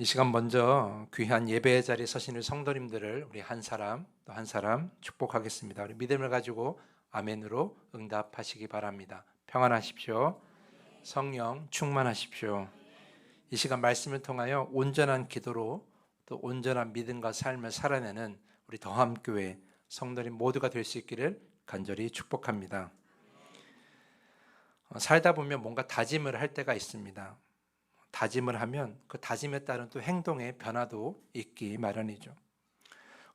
이 시간 먼저 귀한 예배의 자리에 서신 우리 성도님들을 우리 한 사람 또 한 사람 축복하겠습니다. 우리 믿음을 가지고 아멘으로 응답하시기 바랍니다. 평안하십시오. 성령 충만하십시오. 이 시간 말씀을 통하여 온전한 기도로 또 온전한 믿음과 삶을 살아내는 우리 더함교회 성도님 모두가 될 수 있기를 간절히 축복합니다. 살다 보면 뭔가 다짐을 할 때가 있습니다. 다짐을 하면 그 다짐에 따른 또 행동의 변화도 있기 마련이죠.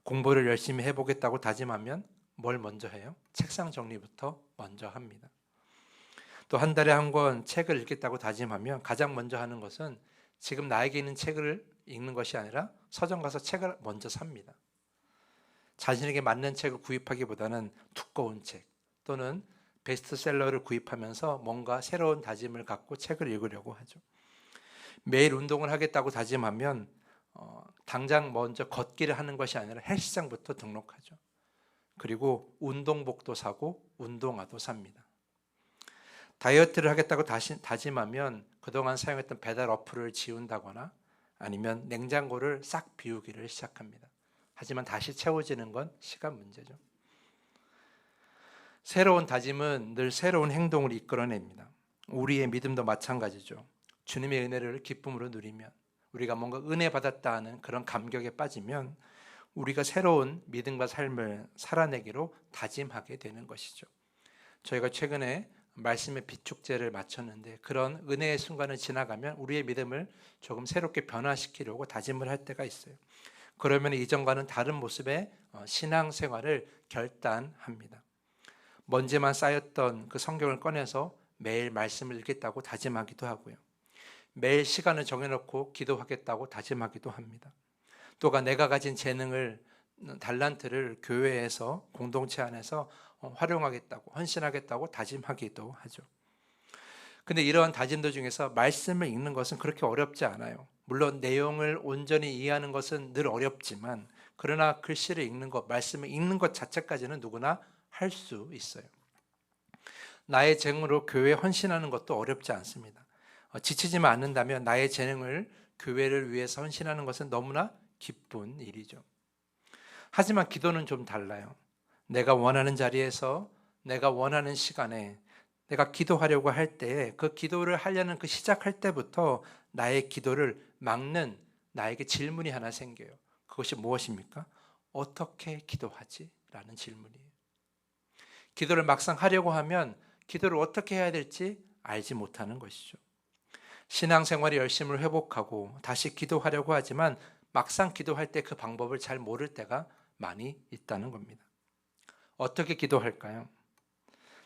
공부를 열심히 해보겠다고 다짐하면 뭘 먼저 해요? 책상 정리부터 먼저 합니다. 또 한 달에 한 권 책을 읽겠다고 다짐하면 가장 먼저 하는 것은 지금 나에게 있는 책을 읽는 것이 아니라 서점 가서 책을 먼저 삽니다. 자신에게 맞는 책을 구입하기보다는 두꺼운 책 또는 베스트셀러를 구입하면서 뭔가 새로운 다짐을 갖고 책을 읽으려고 하죠. 매일 운동을 하겠다고 다짐하면 당장 먼저 걷기를 하는 것이 아니라 헬스장부터 등록하죠. 그리고 운동복도 사고 운동화도 삽니다. 다이어트를 하겠다고 다짐하면 그동안 사용했던 배달 어플을 지운다거나 아니면 냉장고를 싹 비우기를 시작합니다. 하지만 다시 채워지는 건 시간 문제죠. 새로운 다짐은 늘 새로운 행동을 이끌어냅니다. 우리의 믿음도 마찬가지죠. 주님의 은혜를 기쁨으로 누리면 우리가 뭔가 은혜 받았다 하는 그런 감격에 빠지면 우리가 새로운 믿음과 삶을 살아내기로 다짐하게 되는 것이죠. 저희가 최근에 말씀의 비축제를 마쳤는데 그런 은혜의 순간을 지나가면 우리의 믿음을 조금 새롭게 변화시키려고 다짐을 할 때가 있어요. 그러면 이전과는 다른 모습의 신앙생활을 결단합니다. 먼지만 쌓였던 그 성경을 꺼내서 매일 말씀을 읽겠다고 다짐하기도 하고요. 매일 시간을 정해놓고 기도하겠다고 다짐하기도 합니다. 또한 내가 가진 재능을 달란트를 교회에서 공동체 안에서 활용하겠다고 헌신하겠다고 다짐하기도 하죠. 근데 이러한 다짐들 중에서 말씀을 읽는 것은 그렇게 어렵지 않아요. 물론 내용을 온전히 이해하는 것은 늘 어렵지만 그러나 글씨를 읽는 것, 말씀을 읽는 것 자체까지는 누구나 할 수 있어요. 나의 재능으로 교회에 헌신하는 것도 어렵지 않습니다. 지치지만 않는다면 나의 재능을 교회를 위해서 헌신하는 것은 너무나 기쁜 일이죠. 하지만 기도는 좀 달라요. 내가 원하는 자리에서 내가 원하는 시간에 내가 기도하려고 할 때 그 기도를 하려는 그 시작할 때부터 나의 기도를 막는 나에게 질문이 하나 생겨요. 그것이 무엇입니까? 어떻게 기도하지? 라는 질문이에요. 기도를 막상 하려고 하면 기도를 어떻게 해야 될지 알지 못하는 것이죠. 신앙생활의 열심을 회복하고 다시 기도하려고 하지만 막상 기도할 때 그 방법을 잘 모를 때가 많이 있다는 겁니다. 어떻게 기도할까요?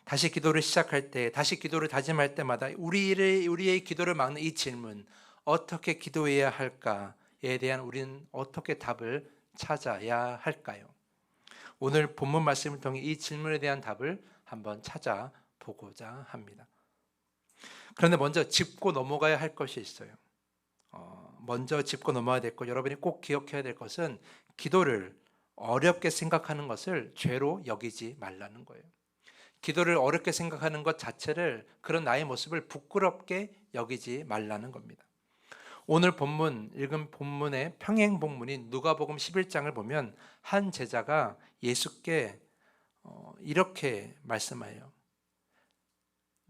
다시 기도를 시작할 때, 다시 기도를 다짐할 때마다 우리의 기도를 막는 이 질문, 어떻게 기도해야 할까에 대한 우리는 어떻게 답을 찾아야 할까요? 오늘 본문 말씀을 통해 이 질문에 대한 답을 한번 찾아보고자 합니다. 그런데 먼저 짚고 넘어가야 할 것이 있어요. 먼저 짚고 넘어야 될 것, 여러분이 꼭 기억해야 될 것은 기도를 어렵게 생각하는 것을 죄로 여기지 말라는 거예요. 기도를 어렵게 생각하는 것 자체를 그런 나의 모습을 부끄럽게 여기지 말라는 겁니다. 오늘 본문 읽은 본문의 평행 본문인 누가복음 11장을 보면 한 제자가 예수께 이렇게 말씀해요.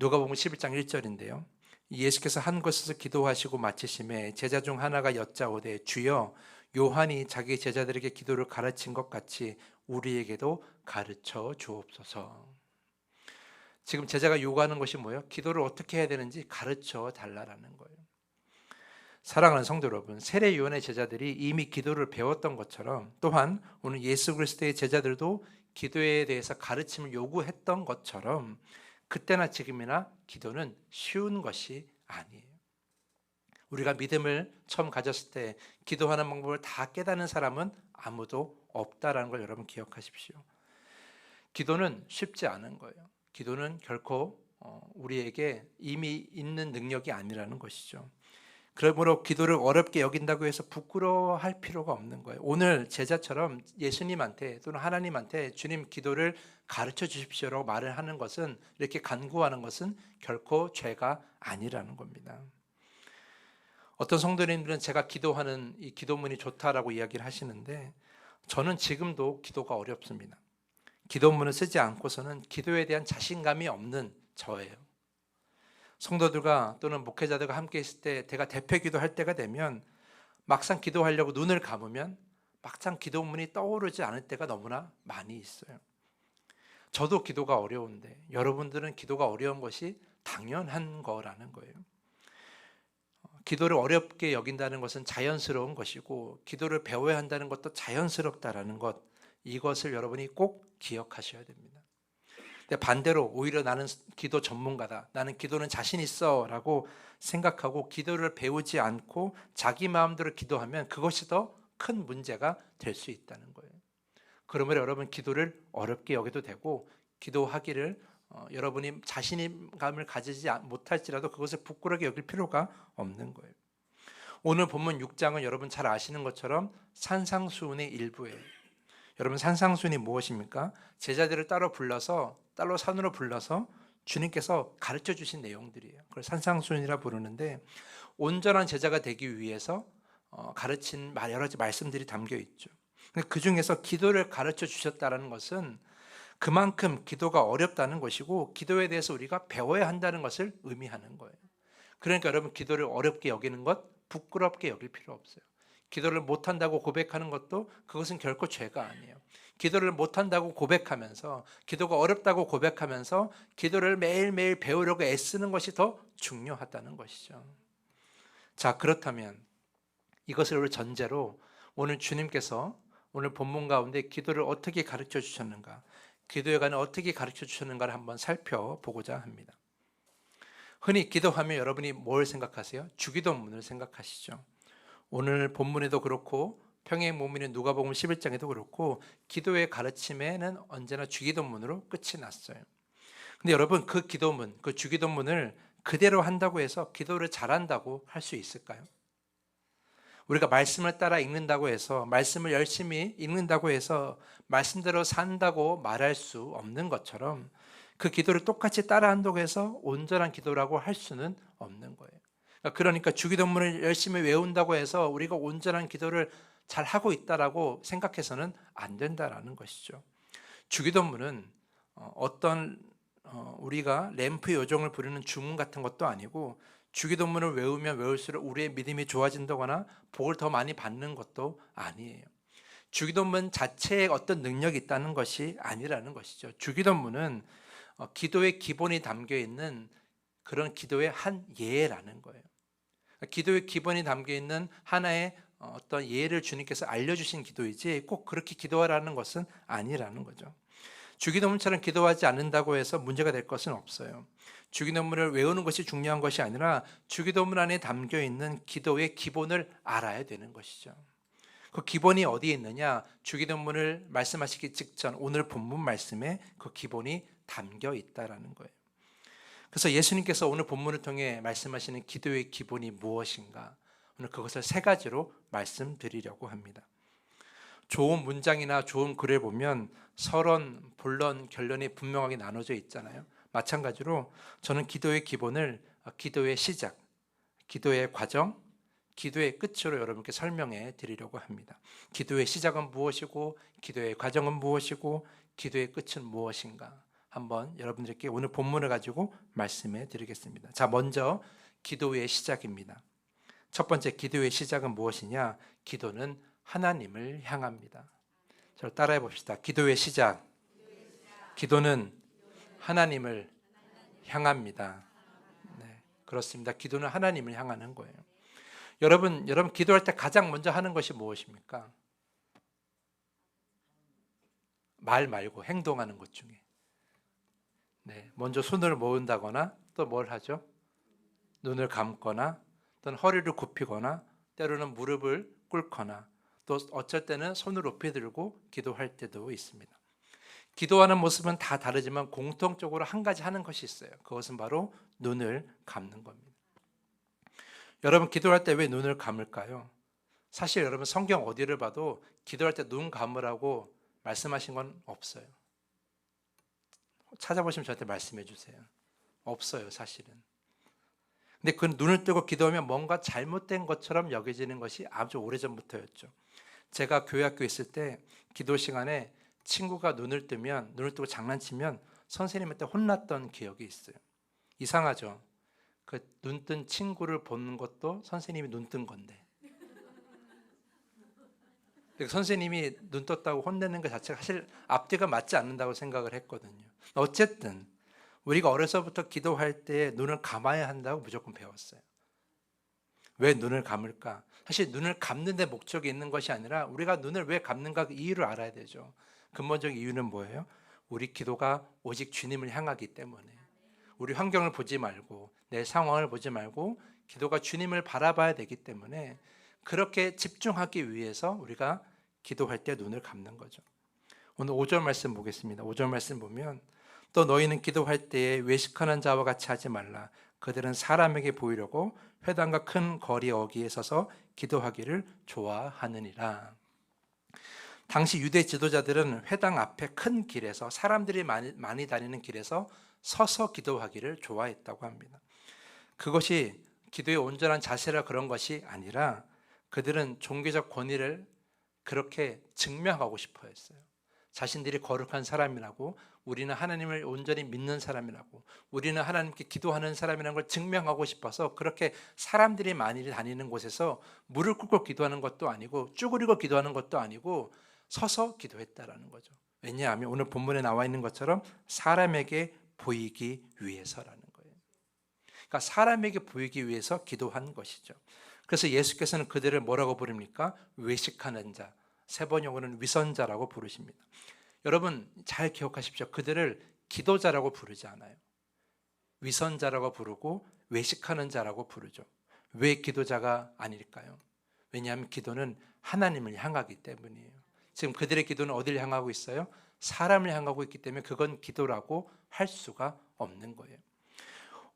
누가복음 11장 1절인데요. 예수께서 한 곳에서 기도하시고 마치심에 제자 중 하나가 여짜오되 주여 요한이 자기 제자들에게 기도를 가르친 것 같이 우리에게도 가르쳐 주옵소서. 지금 제자가 요구하는 것이 뭐예요? 기도를 어떻게 해야 되는지 가르쳐 달라라는 거예요. 사랑하는 성도 여러분, 세례 요한의 제자들이 이미 기도를 배웠던 것처럼 또한 오늘 예수 그리스도의 제자들도 기도에 대해서 가르침을 요구했던 것처럼 그때나 지금이나 기도는 쉬운 것이 아니에요. 우리가 믿음을 처음 가졌을 때 기도하는 방법을 다 깨닫는 사람은 아무도 없다라는 걸 여러분 기억하십시오. 기도는 쉽지 않은 거예요. 기도는 결코 우리에게 이미 있는 능력이 아니라는 것이죠. 그러므로 기도를 어렵게 여긴다고 해서 부끄러워할 필요가 없는 거예요. 오늘 제자처럼 예수님한테 또는 하나님한테 주님 기도를 가르쳐 주십시오라고 말을 하는 것은, 이렇게 간구하는 것은 결코 죄가 아니라는 겁니다. 어떤 성도님들은 제가 기도하는 이 기도문이 좋다라고 이야기를 하시는데 저는 지금도 기도가 어렵습니다. 기도문을 쓰지 않고서는 기도에 대한 자신감이 없는 저예요. 성도들과 또는 목회자들과 함께 있을 때 제가 대표 기도할 때가 되면 막상 기도하려고 눈을 감으면 막상 기도문이 떠오르지 않을 때가 너무나 많이 있어요. 저도 기도가 어려운데 여러분들은 기도가 어려운 것이 당연한 거라는 거예요. 기도를 어렵게 여긴다는 것은 자연스러운 것이고 기도를 배워야 한다는 것도 자연스럽다라는 것, 이것을 여러분이 꼭 기억하셔야 됩니다. 근데 반대로 오히려 나는 기도 전문가다, 나는 기도는 자신 있어 라고 생각하고 기도를 배우지 않고 자기 마음대로 기도하면 그것이 더 큰 문제가 될 수 있다는 거예요. 그러므로 여러분 기도를 어렵게 여겨도 되고 기도하기를 여러분이 자신감을 가지지 못할지라도 그것을 부끄럽게 여길 필요가 없는 거예요. 오늘 본문 6장은 여러분 잘 아시는 것처럼 산상수훈의 일부예요. 여러분 산상수훈이 무엇입니까? 제자들을 따로 산으로 불러서 주님께서 가르쳐 주신 내용들이에요. 그걸 산상수훈이라 부르는데 온전한 제자가 되기 위해서 가르친 여러 가지 말씀들이 담겨 있죠. 그 중에서 기도를 가르쳐 주셨다는 것은 그만큼 기도가 어렵다는 것이고 기도에 대해서 우리가 배워야 한다는 것을 의미하는 거예요. 그러니까 여러분 기도를 어렵게 여기는 것, 부끄럽게 여길 필요 없어요. 기도를 못한다고 고백하는 것도 그것은 결코 죄가 아니에요. 기도를 못한다고 고백하면서 기도가 어렵다고 고백하면서 기도를 매일매일 배우려고 애쓰는 것이 더 중요하다는 것이죠. 자, 그렇다면 이것을 전제로 오늘 주님께서 오늘 본문 가운데 기도를 어떻게 가르쳐 주셨는가, 기도에 관해 어떻게 가르쳐 주셨는가를 한번 살펴보고자 합니다. 흔히 기도하면 여러분이 뭘 생각하세요? 주기도문을 생각하시죠. 오늘 본문에도 그렇고 평행복음인 누가복음 11장에도 그렇고 기도의 가르침에는 언제나 주기도문으로 끝이 났어요. 근데 여러분 그 기도문, 그 주기도문을 그대로 한다고 해서 기도를 잘한다고 할 수 있을까요? 우리가 말씀을 따라 읽는다고 해서 말씀을 열심히 읽는다고 해서 말씀대로 산다고 말할 수 없는 것처럼 그 기도를 똑같이 따라 한다고 해서 온전한 기도라고 할 수는 없는 거예요. 그러니까 주기도문을 열심히 외운다고 해서 우리가 온전한 기도를 잘 하고 있다라고 생각해서는 안 된다라는 것이죠. 주기도문은 어떤 우리가 램프 요정을 부르는 주문 같은 것도 아니고 주기도문을 외우면 외울수록 우리의 믿음이 좋아진다거나 복을 더 많이 받는 것도 아니에요. 주기도문 자체에 어떤 능력이 있다는 것이 아니라는 것이죠. 주기도문은 기도의 기본이 담겨 있는 그런 기도의 한 예라는 거예요. 기도의 기본이 담겨 있는 하나의 어떤 예를 주님께서 알려주신 기도이지 꼭 그렇게 기도하라는 것은 아니라는 거죠. 주기도문처럼 기도하지 않는다고 해서 문제가 될 것은 없어요. 주기도문을 외우는 것이 중요한 것이 아니라 주기도문 안에 담겨 있는 기도의 기본을 알아야 되는 것이죠. 그 기본이 어디에 있느냐? 주기도문을 말씀하시기 직전 오늘 본문 말씀에 그 기본이 담겨 있다라는 거예요. 그래서 예수님께서 오늘 본문을 통해 말씀하시는 기도의 기본이 무엇인가? 오늘 그것을 세 가지로 말씀드리려고 합니다. 좋은 문장이나 좋은 글을 보면 서론, 본론, 결론이 분명하게 나눠져 있잖아요. 마찬가지로 저는 기도의 기본을 기도의 시작, 기도의 과정, 기도의 끝으로 여러분께 설명해 드리려고 합니다. 기도의 시작은 무엇이고 기도의 과정은 무엇이고 기도의 끝은 무엇인가 한번 여러분들께 오늘 본문을 가지고 말씀해 드리겠습니다. 자, 먼저 기도의 시작입니다. 첫 번째 기도의 시작은 무엇이냐? 기도는 하나님을 향합니다. 저를 따라해 봅시다. 기도의 시작. 기도는 하나님을 향합니다. 네, 그렇습니다. 기도는 하나님을 향하는 거예요. 여러분 기도할 때 가장 먼저 하는 것이 무엇입니까? 말 말고 행동하는 것 중에. 네, 먼저 손을 모은다거나 또 뭘 하죠? 눈을 감거나 또는 허리를 굽히거나 때로는 무릎을 꿇거나 또 어쩔 때는 손을 높이 들고 기도할 때도 있습니다. 기도하는 모습은 다 다르지만 공통적으로 한 가지 하는 것이 있어요. 그것은 바로 눈을 감는 겁니다. 여러분 기도할 때 왜 눈을 감을까요? 사실 여러분 성경 어디를 봐도 기도할 때 눈 감으라고 말씀하신 건 없어요. 찾아보시면 저한테 말씀해 주세요. 없어요, 사실은. 근데 그 눈을 뜨고 기도하면 뭔가 잘못된 것처럼 여겨지는 것이 아주 오래전부터였죠. 제가 교회 학교에 있을 때 기도 시간에 친구가 눈을 뜨고 장난치면 선생님한테 혼났던 기억이 있어요. 이상하죠. 그 눈뜬 친구를 보는 것도 선생님이 눈 뜬 건데, 선생님이 눈 떴다고 혼내는 것 자체가 사실 앞뒤가 맞지 않는다고 생각을 했거든요. 어쨌든 우리가 어려서부터 기도할 때 눈을 감아야 한다고 무조건 배웠어요. 왜 눈을 감을까? 사실 눈을 감는 데 목적이 있는 것이 아니라 우리가 눈을 왜 감는가 그 이유를 알아야 되죠. 근본적인 이유는 뭐예요? 우리 기도가 오직 주님을 향하기 때문에, 우리 환경을 보지 말고 내 상황을 보지 말고 기도가 주님을 바라봐야 되기 때문에, 그렇게 집중하기 위해서 우리가 기도할 때 눈을 감는 거죠. 오늘 5절 말씀 보겠습니다. 5절 말씀 보면, 또 너희는 기도할 때에 외식하는 자와 같이 하지 말라. 그들은 사람에게 보이려고 회당과 큰 거리 어귀에 서서 기도하기를 좋아하느니라. 당시 유대 지도자들은 회당 앞에 큰 길에서, 사람들이 많이 다니는 길에서 서서 기도하기를 좋아했다고 합니다. 그것이 기도의 온전한 자세라 그런 것이 아니라 그들은 종교적 권위를 그렇게 증명하고 싶어 했어요. 자신들이 거룩한 사람이라고, 우리는 하나님을 온전히 믿는 사람이라고, 우리는 하나님께 기도하는 사람이라는 걸 증명하고 싶어서 그렇게 사람들이 많이 다니는 곳에서 무릎 꿇고 기도하는 것도 아니고 쭈그리고 기도하는 것도 아니고 서서 기도했다라는 거죠. 왜냐하면 오늘 본문에 나와 있는 것처럼 사람에게 보이기 위해서라는 거예요. 그러니까 사람에게 보이기 위해서 기도한 것이죠. 그래서 예수께서는 그들을 뭐라고 부릅니까? 외식하는 자, 세번역으로는 위선자라고 부르십니다. 여러분 잘 기억하십시오. 그들을 기도자라고 부르지 않아요. 위선자라고 부르고 외식하는 자라고 부르죠. 왜 기도자가 아닐까요? 왜냐하면 기도는 하나님을 향하기 때문이에요. 지금 그들의 기도는 어디를 향하고 있어요? 사람을 향하고 있기 때문에 그건 기도라고 할 수가 없는 거예요.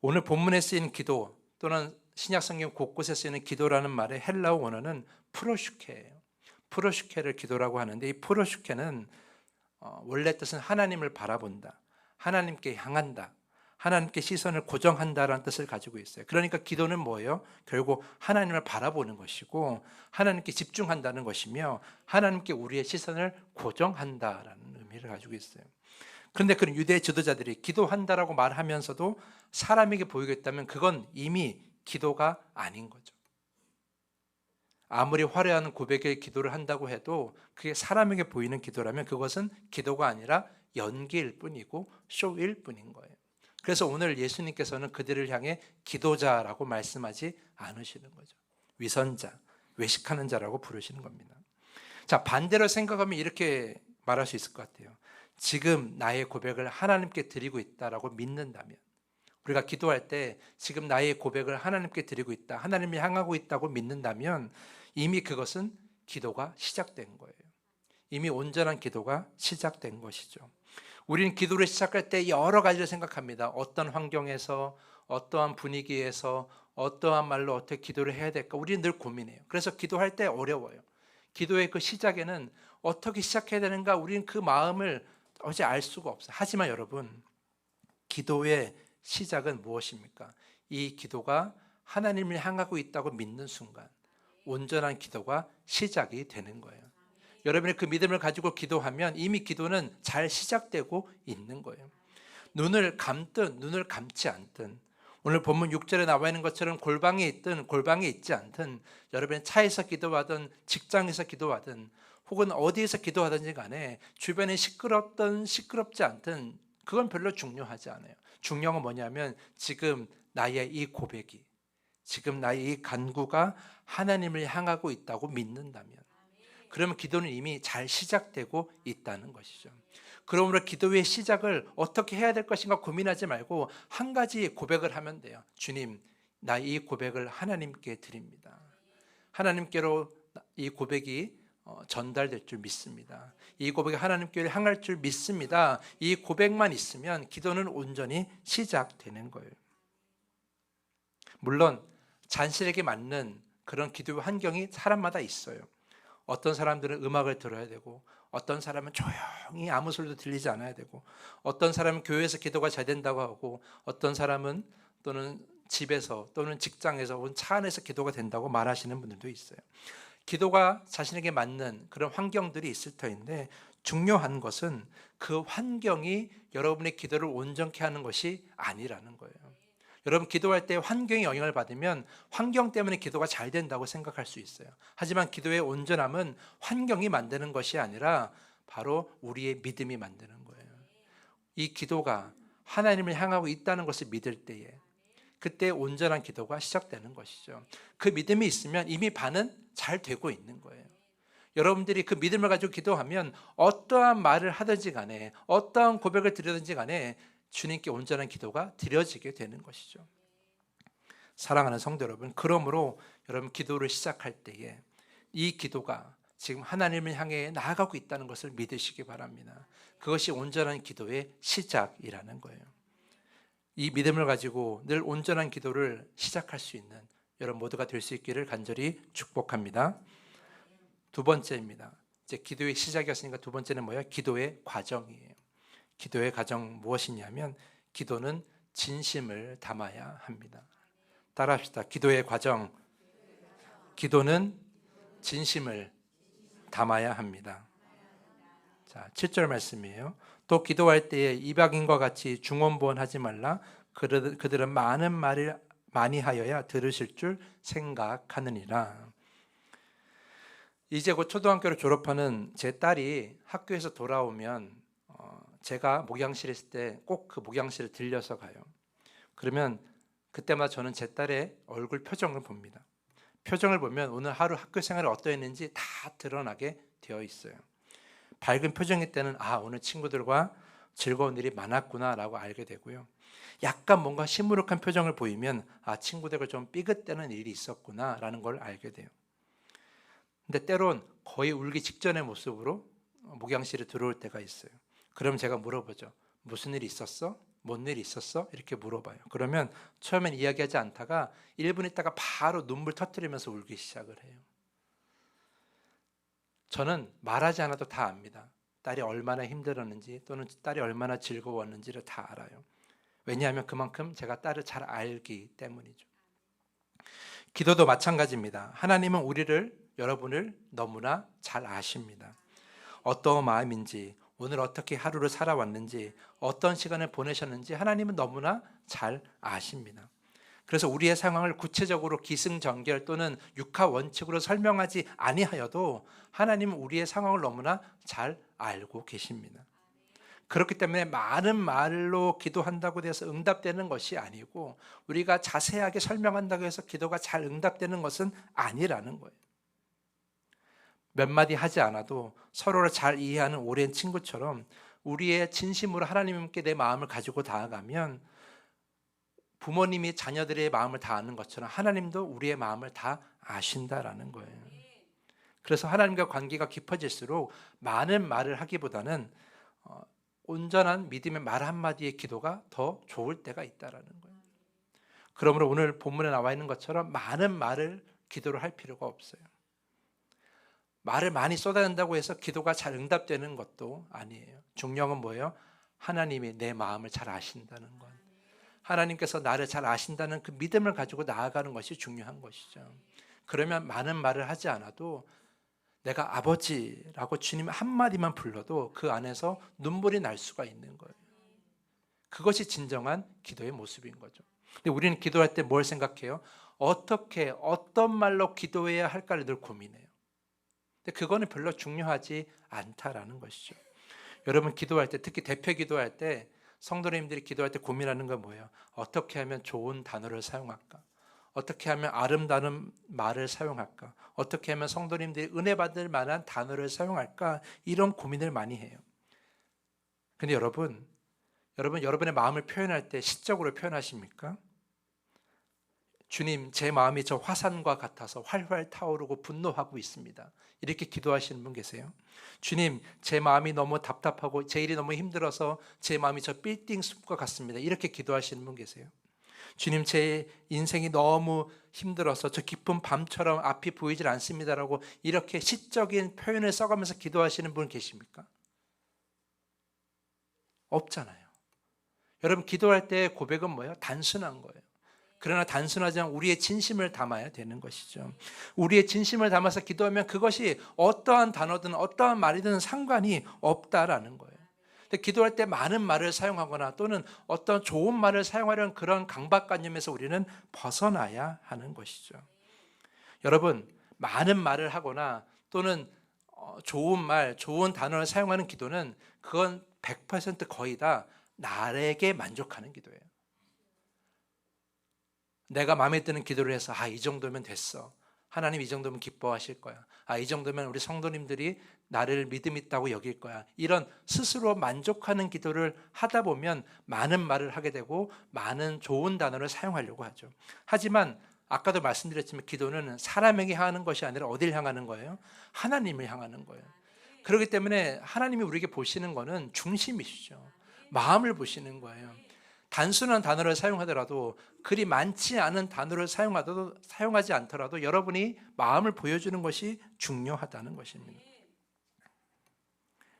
오늘 본문에 쓰인 기도, 또는 신약 성경 곳곳에 쓰이는 기도라는 말의 헬라어 원어는 프로슈케예요. 프로슈케를 기도라고 하는데, 이 프로슈케는 원래 뜻은 하나님을 바라본다, 하나님께 향한다, 하나님께 시선을 고정한다라는 뜻을 가지고 있어요. 그러니까 기도는 뭐예요? 결국 하나님을 바라보는 것이고 하나님께 집중한다는 것이며 하나님께 우리의 시선을 고정한다라는 의미를 가지고 있어요. 그런데 그런 유대 지도자들이 기도한다라고 말하면서도 사람에게 보이겠다면 그건 이미 기도가 아닌 거죠. 아무리 화려한 고백의 기도를 한다고 해도 그게 사람에게 보이는 기도라면 그것은 기도가 아니라 연기일 뿐이고 쇼일 뿐인 거예요. 그래서 오늘 예수님께서는 그들을 향해 기도자라고 말씀하지 않으시는 거죠. 위선자, 외식하는 자라고 부르시는 겁니다. 자, 반대로 생각하면 이렇게 말할 수 있을 것 같아요. 지금 나의 고백을 하나님께 드리고 있다라고 믿는다면, 우리가 기도할 때 지금 나의 고백을 하나님께 드리고 있다, 하나님이 향하고 있다고 믿는다면 이미 그것은 기도가 시작된 거예요. 이미 온전한 기도가 시작된 것이죠. 우리는 기도를 시작할 때 여러 가지를 생각합니다. 어떤 환경에서, 어떠한 분위기에서, 어떠한 말로 어떻게 기도를 해야 될까, 우리는 늘 고민해요. 그래서 기도할 때 어려워요. 기도의 그 시작에는 어떻게 시작해야 되는가, 우리는 그 마음을 어제 알 수가 없어요. 하지만 여러분, 기도의 시작은 무엇입니까? 이 기도가 하나님을 향하고 있다고 믿는 순간 온전한 기도가 시작이 되는 거예요. 여러분의 그 믿음을 가지고 기도하면 이미 기도는 잘 시작되고 있는 거예요. 눈을 감든 눈을 감지 않든, 오늘 본문 6절에 나와 있는 것처럼 골방에 있든 골방에 있지 않든, 여러분의 차에서 기도하든 직장에서 기도하든 혹은 어디에서 기도하든지 간에 주변에 시끄럽든 시끄럽지 않든 그건 별로 중요하지 않아요. 중요한 건 뭐냐면 지금 나의 이 고백이, 지금 나의 이 간구가 하나님을 향하고 있다고 믿는다면, 그러면 기도는 이미 잘 시작되고 있다는 것이죠. 그러므로 기도의 시작을 어떻게 해야 될 것인가 고민하지 말고 한 가지 고백을 하면 돼요. 주님, 나 이 고백을 하나님께 드립니다. 하나님께로 이 고백이 전달될 줄 믿습니다. 이 고백이 하나님께 향할 줄 믿습니다. 이 고백만 있으면 기도는 온전히 시작되는 거예요. 물론 잔실에게 맞는 그런 기도의 환경이 사람마다 있어요. 어떤 사람들은 음악을 들어야 되고, 어떤 사람은 조용히 아무 소리도 들리지 않아야 되고, 어떤 사람은 교회에서 기도가 잘 된다고 하고, 어떤 사람은 또는 집에서 또는 직장에서 혹은 차 안에서 기도가 된다고 말하시는 분들도 있어요. 기도가 자신에게 맞는 그런 환경들이 있을 터인데 중요한 것은 그 환경이 여러분의 기도를 온전케 하는 것이 아니라는 거예요. 여러분 기도할 때 환경이 영향을 받으면 환경 때문에 기도가 잘 된다고 생각할 수 있어요. 하지만 기도의 온전함은 환경이 만드는 것이 아니라 바로 우리의 믿음이 만드는 거예요. 이 기도가 하나님을 향하고 있다는 것을 믿을 때에 그때 온전한 기도가 시작되는 것이죠. 그 믿음이 있으면 이미 반은 잘 되고 있는 거예요. 여러분들이 그 믿음을 가지고 기도하면 어떠한 말을 하든지 간에 어떠한 고백을 드리든지 간에 주님께 온전한 기도가 드려지게 되는 것이죠. 사랑하는 성도 여러분, 그러므로 여러분 기도를 시작할 때에 이 기도가 지금 하나님을 향해 나아가고 있다는 것을 믿으시기 바랍니다. 그것이 온전한 기도의 시작이라는 거예요. 이 믿음을 가지고 늘 온전한 기도를 시작할 수 있는 여러분 모두가 될 수 있기를 간절히 축복합니다. 두 번째입니다. 이제 기도의 시작이었으니까 두 번째는 뭐예요? 기도의 과정이에요. 기도의 과정 무엇이냐면 기도는 진심을 담아야 합니다. 따라합시다. 기도의 과정. 기도는 진심을 담아야 합니다. 자, 7절 말씀이에요. 또 기도할 때에 이방인과 같이 중언부언하지 말라. 그들은 많은 말을 많이 하여야 들으실 줄 생각하느니라. 이제 곧 초등학교를 졸업하는 제 딸이 학교에서 돌아오면 제가 목양실에 있을 때 꼭 그 목양실을 들려서 가요. 그러면 그때마다 저는 제 딸의 얼굴 표정을 봅니다. 표정을 보면 오늘 하루 학교 생활이 어떠했는지 다 드러나게 되어 있어요. 밝은 표정일 때는 오늘 친구들과 즐거운 일이 많았구나 라고 알게 되고요. 약간 뭔가 시무룩한 표정을 보이면 친구들과 좀 삐긋대는 일이 있었구나 라는 걸 알게 돼요. 근데 때론 거의 울기 직전의 모습으로 목양실에 들어올 때가 있어요. 그럼 제가 물어보죠. 무슨 일이 있었어? 뭔 일이 있었어? 이렇게 물어봐요. 그러면 처음엔 이야기하지 않다가 1분 있다가 바로 눈물 터뜨리면서 울기 시작을 해요. 저는 말하지 않아도 다 압니다. 딸이 얼마나 힘들었는지 또는 딸이 얼마나 즐거웠는지를 다 알아요. 왜냐하면 그만큼 제가 딸을 잘 알기 때문이죠. 기도도 마찬가지입니다. 하나님은 여러분을 너무나 잘 아십니다. 어떤 마음인지, 오늘 어떻게 하루를 살아왔는지, 어떤 시간을 보내셨는지 하나님은 너무나 잘 아십니다. 그래서 우리의 상황을 구체적으로 기승전결 또는 육하 원칙으로 설명하지 아니하여도 하나님은 우리의 상황을 너무나 잘 알고 계십니다. 그렇기 때문에 많은 말로 기도한다고 해서 응답되는 것이 아니고 우리가 자세하게 설명한다고 해서 기도가 잘 응답되는 것은 아니라는 거예요. 몇 마디 하지 않아도 서로를 잘 이해하는 오랜 친구처럼 우리의 진심으로 하나님께 내 마음을 가지고 나아가면 부모님이 자녀들의 마음을 다 아는 것처럼 하나님도 우리의 마음을 다 아신다라는 거예요. 그래서 하나님과 관계가 깊어질수록 많은 말을 하기보다는 온전한 믿음의 말 한마디의 기도가 더 좋을 때가 있다라는 거예요. 그러므로 오늘 본문에 나와 있는 것처럼 많은 말을 기도를 할 필요가 없어요. 말을 많이 쏟아낸다고 해서 기도가 잘 응답되는 것도 아니에요. 중요한 건 뭐예요? 하나님이 내 마음을 잘 아신다는 것. 하나님께서 나를 잘 아신다는 그 믿음을 가지고 나아가는 것이 중요한 것이죠. 그러면 많은 말을 하지 않아도 내가 아버지라고 주님 한마디만 불러도 그 안에서 눈물이 날 수가 있는 거예요. 그것이 진정한 기도의 모습인 거죠. 근데 우리는 기도할 때 뭘 생각해요? 어떤 말로 기도해야 할까를 늘 고민해요. 근데 그거는 별로 중요하지 않다라는 것이죠. 여러분 기도할 때, 특히 대표 기도할 때 성도님들이 기도할 때 고민하는 건 뭐예요? 어떻게 하면 좋은 단어를 사용할까? 어떻게 하면 아름다운 말을 사용할까? 어떻게 하면 성도님들이 은혜 받을 만한 단어를 사용할까? 이런 고민을 많이 해요. 근데 여러분의 마음을 표현할 때 시적으로 표현하십니까? 주님, 제 마음이 저 화산과 같아서 활활 타오르고 분노하고 있습니다. 이렇게 기도하시는 분 계세요? 주님, 제 마음이 너무 답답하고 제 일이 너무 힘들어서 제 마음이 저 빌딩 숲과 같습니다. 이렇게 기도하시는 분 계세요? 주님, 제 인생이 너무 힘들어서 저 깊은 밤처럼 앞이 보이질 않습니다라고 이렇게 시적인 표현을 써가면서 기도하시는 분 계십니까? 없잖아요. 여러분 기도할 때 고백은 뭐예요? 단순한 거예요. 그러나 단순하지 않은 우리의 진심을 담아야 되는 것이죠. 우리의 진심을 담아서 기도하면 그것이 어떠한 단어든 어떠한 말이든 상관이 없다라는 거예요. 근데 기도할 때 많은 말을 사용하거나 또는 어떤 좋은 말을 사용하려는 그런 강박관념에서 우리는 벗어나야 하는 것이죠. 여러분, 많은 말을 하거나 또는 좋은 말, 좋은 단어를 사용하는 기도는 그건 100% 거의 다 나에게 만족하는 기도예요. 내가 마음에 드는 기도를 해서 이 정도면 됐어. 하나님 이 정도면 기뻐하실 거야. 이 정도면 우리 성도님들이 나를 믿음 있다고 여길 거야. 이런 스스로 만족하는 기도를 하다 보면 많은 말을 하게 되고 많은 좋은 단어를 사용하려고 하죠. 하지만 아까도 말씀드렸지만 기도는 사람에게 향하는 것이 아니라 어디를 향하는 거예요? 하나님을 향하는 거예요. 그렇기 때문에 하나님이 우리에게 보시는 거는 중심이시죠. 마음을 보시는 거예요. 단순한 단어를 사용하더라도 그리 많지 않은 단어를 사용하지 않더라도 여러분이 마음을 보여주는 것이 중요하다는 것입니다.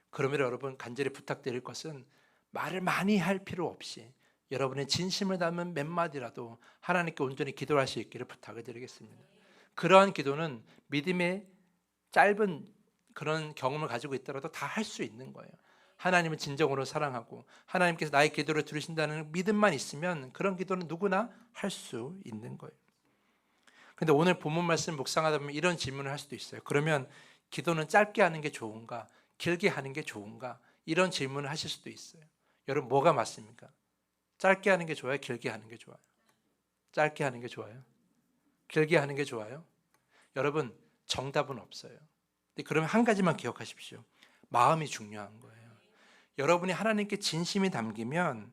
그러므로 여러분 간절히 부탁드릴 것은 말을 많이 할 필요 없이 여러분의 진심을 담은 몇 마디라도 하나님께 온전히 기도할 수 있기를 부탁을 드리겠습니다. 그러한 기도는 믿음의 짧은 그런 경험을 가지고 있더라도 다 할 수 있는 거예요. 하나님을 진정으로 사랑하고 하나님께서 나의 기도를 들으신다는 믿음만 있으면 그런 기도는 누구나 할 수 있는 거예요. 그런데 오늘 본문 말씀 묵상하다 보면 이런 질문을 할 수도 있어요. 그러면 기도는 짧게 하는 게 좋은가? 길게 하는 게 좋은가? 이런 질문을 하실 수도 있어요. 여러분 뭐가 맞습니까? 짧게 하는 게 좋아요? 길게 하는 게 좋아요? 짧게 하는 게 좋아요? 길게 하는 게 좋아요? 여러분 정답은 없어요. 그러면 한 가지만 기억하십시오. 마음이 중요한 거예요. 여러분이 하나님께 진심이 담기면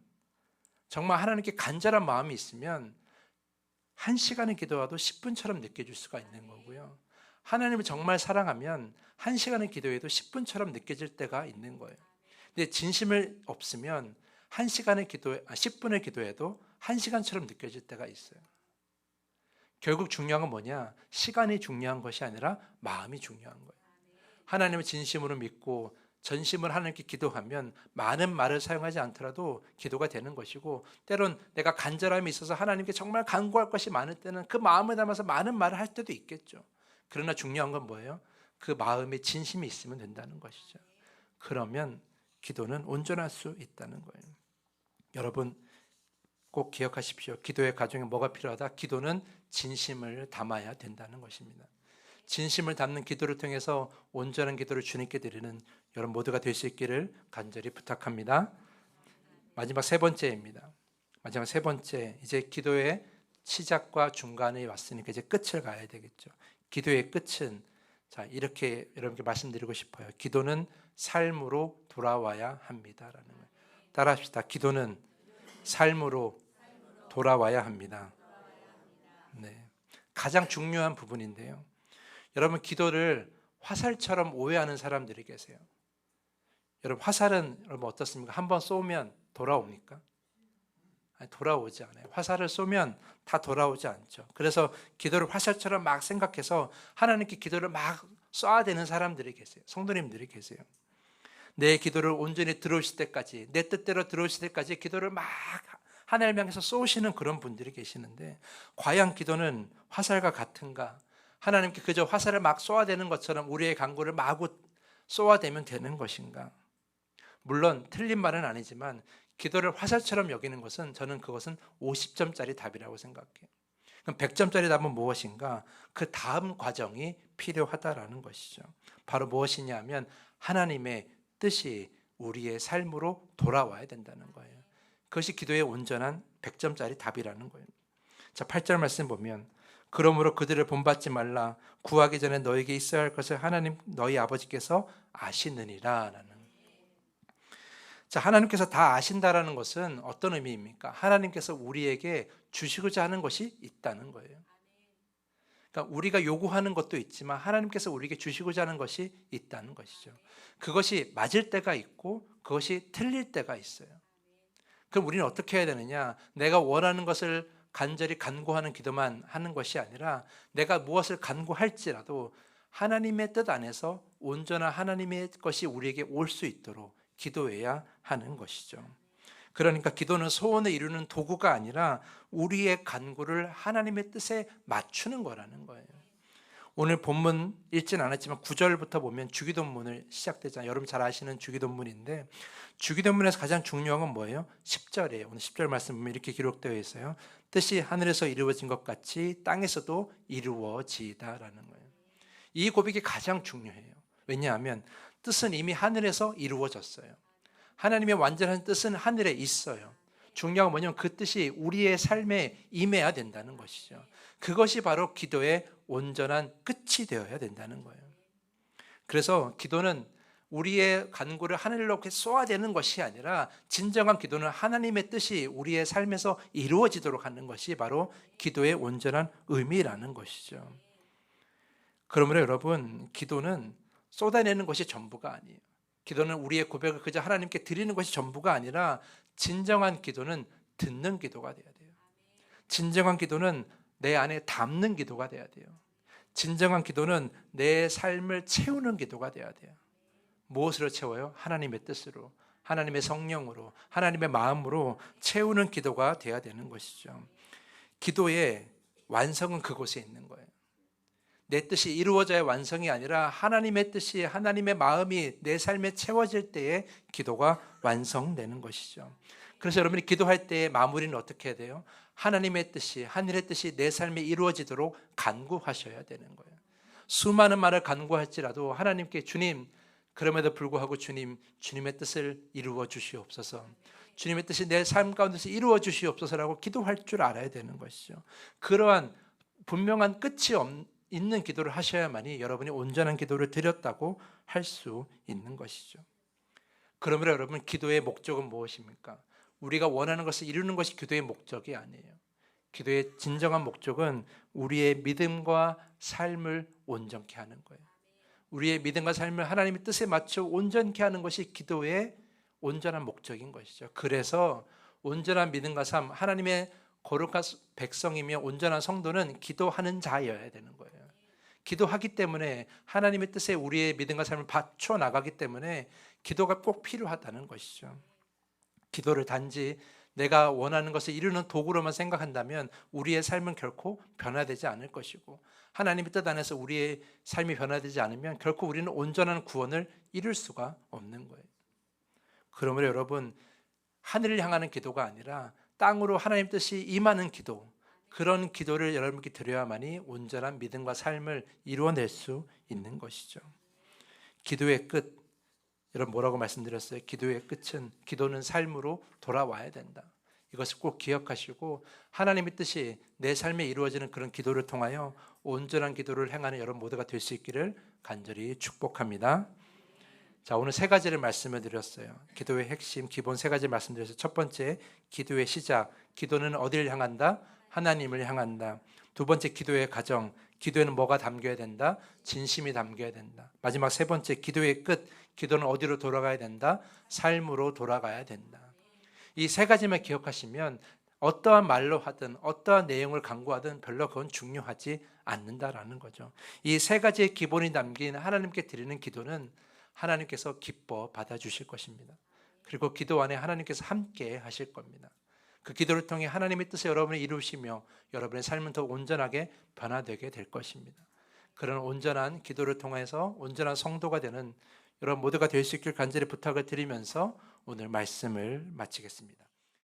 정말 하나님께 간절한 마음이 있으면 1시간의 기도와도 10분처럼 느껴질 수가 있는 거고요. 하나님을 정말 사랑하면 1시간의 기도에도 10분처럼 느껴질 때가 있는 거예요. 근데 진심을 없으면 10분의 기도에도 1시간처럼 느껴질 때가 있어요. 결국 중요한 건 뭐냐? 시간이 중요한 것이 아니라 마음이 중요한 거예요. 하나님을 진심으로 믿고 전심을 하나님께 기도하면 많은 말을 사용하지 않더라도 기도가 되는 것이고, 때론 내가 간절함이 있어서 하나님께 정말 간구할 것이 많을 때는 그 마음을 담아서 많은 말을 할 때도 있겠죠. 그러나 중요한 건 뭐예요? 그 마음에 진심이 있으면 된다는 것이죠. 그러면 기도는 온전할 수 있다는 거예요. 여러분 꼭 기억하십시오. 기도의 과정에 뭐가 필요하다? 기도는 진심을 담아야 된다는 것입니다. 진심을 담는 기도를 통해서 온전한 기도를 주님께 드리는 여러분 모두가 될 수 있기를 간절히 부탁합니다. 마지막 세 번째입니다. 마지막 세 번째, 이제 기도의 시작과 중간에 왔으니까 이제 끝을 가야 되겠죠. 기도의 끝은 이렇게 여러분께 말씀드리고 싶어요. 기도는 삶으로 돌아와야 합니다라는 거예요. 따라합시다. 기도는 삶으로 돌아와야 합니다. 네, 가장 중요한 부분인데요. 여러분 기도를 화살처럼 오해하는 사람들이 계세요. 여러분 화살은 여러분 어떻습니까? 한번 쏘면 돌아옵니까? 아니, 돌아오지 않아요. 화살을 쏘면 다 돌아오지 않죠. 그래서 기도를 화살처럼 막 생각해서 하나님께 기도를 막 쏴야 되는 사람들이 계세요. 성도님들이 계세요. 내 기도를 온전히 들어오실 때까지, 내 뜻대로 들어오실 때까지 기도를 막 하나님 향해서 쏘시는 그런 분들이 계시는데, 과연 기도는 화살과 같은가? 하나님께 그저 화살을 막 쏘아대는 것처럼 우리의 간구를 마구 쏘아대면 되는 것인가? 물론 틀린 말은 아니지만 기도를 화살처럼 여기는 것은 저는 그것은 50점짜리 답이라고 생각해요. 그럼 100점짜리 답은 무엇인가? 그 다음 과정이 필요하다라는 것이죠. 바로 무엇이냐 하면 하나님의 뜻이 우리의 삶으로 돌아와야 된다는 거예요. 그것이 기도의 온전한 100점짜리 답이라는 거예요. 자, 8절 말씀 보면 그러므로 그들을 본받지 말라. 구하기 전에 너에게 있어야 할 것을 하나님 너희 아버지께서 아시느니라. 라는. 자, 하나님께서 다 아신다라는 것은 어떤 의미입니까? 하나님께서 우리에게 주시고자 하는 것이 있다는 거예요. 그러니까 우리가 요구하는 것도 있지만 하나님께서 우리에게 주시고자 하는 것이 있다는 것이죠. 그것이 맞을 때가 있고 그것이 틀릴 때가 있어요. 그럼 우리는 어떻게 해야 되느냐? 내가 원하는 것을 간절히 간구하는 기도만 하는 것이 아니라 내가 무엇을 간구할지라도 하나님의 뜻 안에서 온전한 하나님의 것이 우리에게 올 수 있도록 기도해야 하는 것이죠. 그러니까 기도는 소원을 이루는 도구가 아니라 우리의 간구를 하나님의 뜻에 맞추는 거라는 거예요. 오늘 본문 읽진 않았지만 9절부터 보면 주기도문을 시작되잖아요. 여러분 잘 아시는 주기도문인데, 주기도문에서 가장 중요한 건 뭐예요? 10절이에요. 오늘 10절 말씀 보면 이렇게 기록되어 있어요. 뜻이 하늘에서 이루어진 것 같이 땅에서도 이루어지이다라는 거예요. 이 고백이 가장 중요해요. 왜냐하면 뜻은 이미 하늘에서 이루어졌어요. 하나님의 완전한 뜻은 하늘에 있어요. 중요한 건 뭐냐면 그 뜻이 우리의 삶에 임해야 된다는 것이죠. 그것이 바로 기도의 온전한 끝이 되어야 된다는 거예요. 그래서 기도는 우리의 간구를 하늘로 쏘아대는 것이 아니라, 진정한 기도는 하나님의 뜻이 우리의 삶에서 이루어지도록 하는 것이 바로 기도의 온전한 의미라는 것이죠. 그러므로 여러분, 기도는 쏟아내는 것이 전부가 아니에요. 기도는 우리의 고백을 그저 하나님께 드리는 것이 전부가 아니라, 진정한 기도는 듣는 기도가 돼야 돼요. 진정한 기도는 내 안에 담는 기도가 돼야 돼요. 진정한 기도는 내 삶을 채우는 기도가 돼야 돼요. 무엇으로 채워요? 하나님의 뜻으로, 하나님의 성령으로, 하나님의 마음으로 채우는 기도가 돼야 되는 것이죠. 기도의 완성은 그곳에 있는 거예요. 내 뜻이 이루어져야 완성이 아니라 하나님의 뜻이, 하나님의 마음이 내 삶에 채워질 때에 기도가 완성되는 것이죠. 그래서 여러분이 기도할 때의 마무리는 어떻게 해야 돼요? 하나님의 뜻이, 하늘의 뜻이 내 삶에 이루어지도록 간구하셔야 되는 거예요. 수많은 말을 간구할지라도 하나님께, 주님, 그럼에도 불구하고 주님의 뜻을 이루어 주시옵소서, 주님의 뜻이 내 삶 가운데서 이루어 주시옵소서라고 기도할 줄 알아야 되는 것이죠. 그러한 분명한 끝이 있는 기도를 하셔야만이 여러분이 온전한 기도를 드렸다고 할 수 있는 것이죠. 그러므로 여러분, 기도의 목적은 무엇입니까? 우리가 원하는 것을 이루는 것이 기도의 목적이 아니에요. 기도의 진정한 목적은 우리의 믿음과 삶을 온전케 하는 거예요. 우리의 믿음과 삶을 하나님의 뜻에 맞춰 온전케 하는 것이 기도의 온전한 목적인 것이죠. 그래서 온전한 믿음과 삶, 하나님의 거룩한 백성이며 온전한 성도는 기도하는 자여야 되는 거예요. 기도하기 때문에, 하나님의 뜻에 우리의 믿음과 삶을 받쳐 나가기 때문에 기도가 꼭 필요하다는 것이죠. 기도를 단지 내가 원하는 것을 이루는 도구로만 생각한다면 우리의 삶은 결코 변화되지 않을 것이고, 하나님의 뜻 안에서 우리의 삶이 변화되지 않으면 결코 우리는 온전한 구원을 이룰 수가 없는 거예요. 그러므로 여러분, 하늘을 향하는 기도가 아니라 땅으로 하나님 뜻이 임하는 기도, 그런 기도를 여러분께 드려야만이 온전한 믿음과 삶을 이루어낼 수 있는 것이죠. 기도의 끝, 여러분 뭐라고 말씀드렸어요? 기도의 끝은, 기도는 삶으로 돌아와야 된다. 이것을 꼭 기억하시고, 하나님의 뜻이 내 삶에 이루어지는 그런 기도를 통하여 온전한 기도를 행하는 여러분 모두가 될 수 있기를 간절히 축복합니다. 자, 오늘 세 가지를 말씀을 드렸어요. 기도의 핵심, 기본 세 가지 말씀드렸어요. 첫 번째, 기도의 시작, 기도는 어디를 향한다? 하나님을 향한다. 두 번째, 기도의 과정, 기도에는 뭐가 담겨야 된다? 진심이 담겨야 된다. 마지막 세 번째, 기도의 끝, 기도는 어디로 돌아가야 된다? 삶으로 돌아가야 된다. 이 세 가지만 기억하시면 어떠한 말로 하든 어떠한 내용을 강구하든 별로 그건 중요하지 않는다라는 거죠. 이 세 가지의 기본이 담긴 하나님께 드리는 기도는 하나님께서 기뻐 받아주실 것입니다. 그리고 기도 안에 하나님께서 함께 하실 겁니다. 그 기도를 통해 하나님의 뜻을 여러분이 이루시며 여러분의 삶은 더 온전하게 변화되게 될 것입니다. 그런 온전한 기도를 통해서 온전한 성도가 되는 여러분 모두가 될 수 있길 간절히 부탁을 드리면서 오늘 말씀을 마치겠습니다.